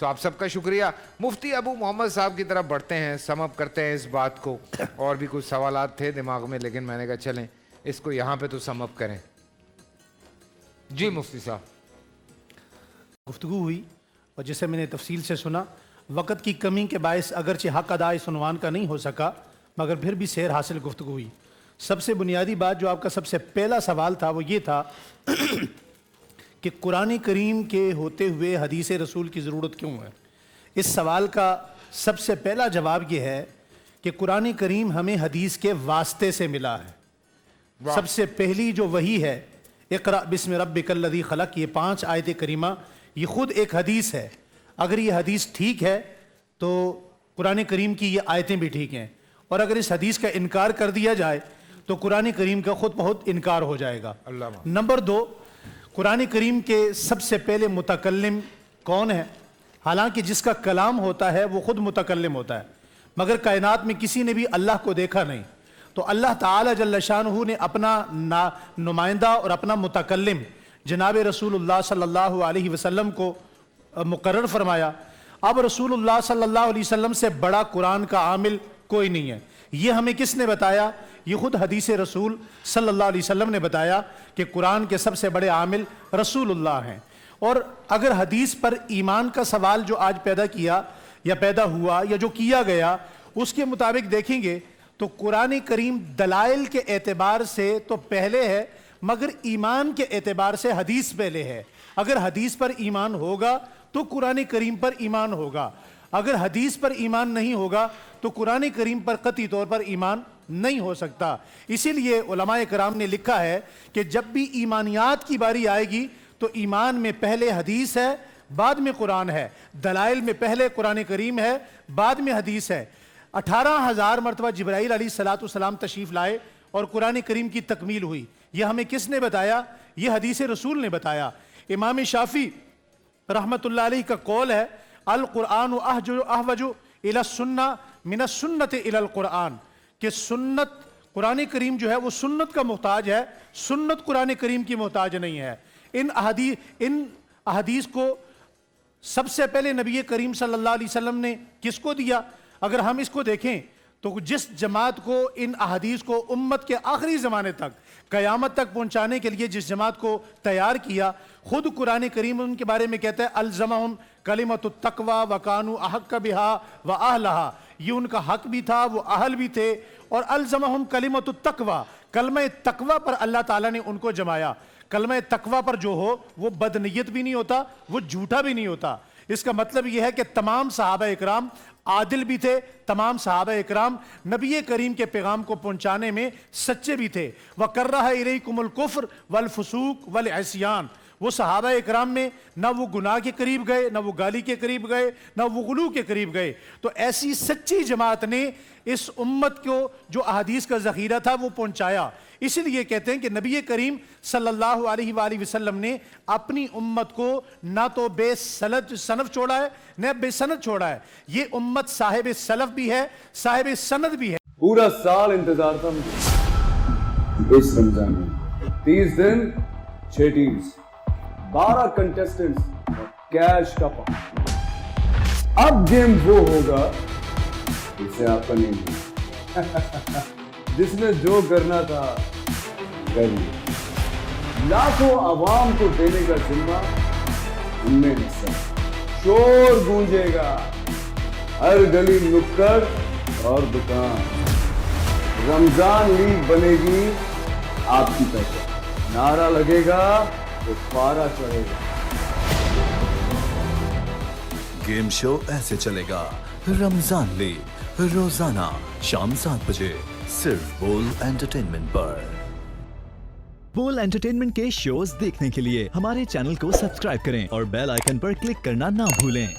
سو آپ سب کا شکریہ. مفتی ابو محمد صاحب کی طرف بڑھتے ہیں, سم اپ کرتے ہیں اس بات کو. اور بھی کچھ سوالات تھے دماغ میں لیکن میں نے کہا چلیں اس کو یہاں پہ تو سم اپ کریں. جی مفتی صاحب. گفتگو ہوئی اور جسے میں نے تفصیل سے سنا, وقت کی کمی کے باعث اگرچہ حق ادا اس عنوان کا نہیں ہو سکا مگر پھر بھی سیر حاصل گفتگو ہوئی. سب سے بنیادی بات جو آپ کا سب سے پہلا سوال تھا وہ یہ تھا کہ قرآن کریم کے ہوتے ہوئے حدیث رسول کی ضرورت کیوں ہے. اس سوال کا سب سے پہلا جواب یہ ہے کہ قرآن کریم ہمیں حدیث کے واسطے سے ملا ہے. سب سے پہلی جو وحی ہے اقرأ بسم ربک الذی خلق, یہ 5 آیت کریمہ یہ خود ایک حدیث ہے. اگر یہ حدیث ٹھیک ہے تو قرآن کریم کی یہ آیتیں بھی ٹھیک ہیں, اور اگر اس حدیث کا انکار کر دیا جائے تو قرآن کریم کا خود بہت انکار ہو جائے گا. نمبر 2, قرآن کریم کے سب سے پہلے متکلم کون ہے؟ حالانکہ جس کا کلام ہوتا ہے وہ خود متکلم ہوتا ہے, مگر کائنات میں کسی نے بھی اللہ کو دیکھا نہیں. تو اللہ تعالی جل شانہ نے اپنا نمائندہ اور اپنا متکلم جناب رسول اللہ صلی اللہ علیہ وسلم کو مقرر فرمایا. اب رسول اللہ صلی اللہ علیہ وسلم سے بڑا قرآن کا عامل کوئی نہیں ہے. یہ ہمیں کس نے بتایا؟ یہ خود حدیث رسول صلی اللہ علیہ وسلم نے بتایا کہ قرآن کے سب سے بڑے عامل رسول اللہ ہیں. اور اگر حدیث پر ایمان کا سوال جو آج پیدا کیا یا پیدا ہوا یا جو کیا گیا اس کے مطابق دیکھیں گے تو قرآن کریم دلائل کے اعتبار سے تو پہلے ہے مگر ایمان کے اعتبار سے حدیث پہلے ہے. اگر حدیث پر ایمان ہوگا تو قرآن کریم پر ایمان ہوگا, اگر حدیث پر ایمان نہیں ہوگا تو قرآن کریم پر قطعی طور پر ایمان نہیں ہو سکتا. اسی لیے علماء کرام نے لکھا ہے کہ جب بھی ایمانیات کی باری آئے گی تو ایمان میں پہلے حدیث ہے بعد میں قرآن ہے, دلائل میں پہلے قرآن کریم ہے بعد میں حدیث ہے. 18,000 مرتبہ جبرائیل علیہ السلام تشریف لائے اور قرآن کریم کی تکمیل ہوئی. یہ ہمیں کس نے بتایا؟ یہ حدیث رسول نے بتایا. امام شافعی رحمت اللہ علیہ کا قول ہے القرآن احوج الی السنہ من السنۃ الی القرآن, کہ سنت قرآن کریم جو ہے وہ سنت کا محتاج ہے, سنت قرآن کریم کی محتاج نہیں ہے. ان احادیث کو سب سے پہلے نبی کریم صلی اللہ علیہ وسلم نے کس کو دیا؟ اگر ہم اس کو دیکھیں تو جس جماعت کو ان احادیث کو امت کے آخری زمانے تک قیامت تک پہنچانے کے لیے جس جماعت کو تیار کیا, خود قرآن کریم ان کے بارے میں کہتا ہے الزمہم کلمۃ التقوی وکانوا احق بہا واہلہا, یہ ان کا حق بھی تھا وہ اہل بھی تھے. اور الزمہم کلمۃ التقوی, کلمہ تقوی پر اللہ تعالیٰ نے ان کو جمایا. کلمہ تقوی پر جو ہو وہ بدنیت بھی نہیں ہوتا, وہ جھوٹا بھی نہیں ہوتا. اس کا مطلب یہ ہے کہ تمام صحابہ اکرام عادل بھی تھے, تمام صحابہ اکرام نبی کریم کے پیغام کو پہنچانے میں سچے بھی تھے. وَكَرَّهَ إِلَيْكُمُ الْكُفْرَ وَالْفُسُوقَ وَالْعِصْيَانَ, وہ صحابہ اکرام میں نہ وہ گناہ کے قریب گئے, نہ وہ گالی کے قریب گئے, نہ وہ غلو کے قریب گئے. تو ایسی سچی جماعت نے اس امت کو جو احادیث کا ذخیرہ تھا وہ پہنچایا. اسی لیے کہتے ہیں کہ نبی کریم صلی اللہ علیہ وآلہ وسلم نے اپنی امت کو نہ تو بے سند چھوڑا ہے نہ بے سند چھوڑا ہے. یہ امت صاحب سلف بھی ہے, صاحب سند بھی ہے. پورا سال انتظار تھا مجھے اس رمضان میں. 30 دن 6 ٹیمز, 12 کنٹیسٹنٹس, کیش کا پاؤں. اب گیم وہ ہوگا جسے آپ کا نہیں جس نے جو کرنا تھا کر لیا. لاکھوں عوام کو دینے کا ذمہ ان میں حصہ. شور گونجے گا ہر گلی نکڑ اور دکان. رمضان لیگ بنے گی آپ کی طرف, نعرہ لگے گا تو پارا چڑھے گا. گیم شو ایسے چلے گا رمضان لیگ روزانہ شام 7 بجے صرف بول انٹرٹینمنٹ پر. بول انٹرٹینمنٹ کے شوز دیکھنے کے لیے ہمارے چینل کو سبسکرائب کریں اور بیل آئیکن پر کلک کرنا نہ بھولیں.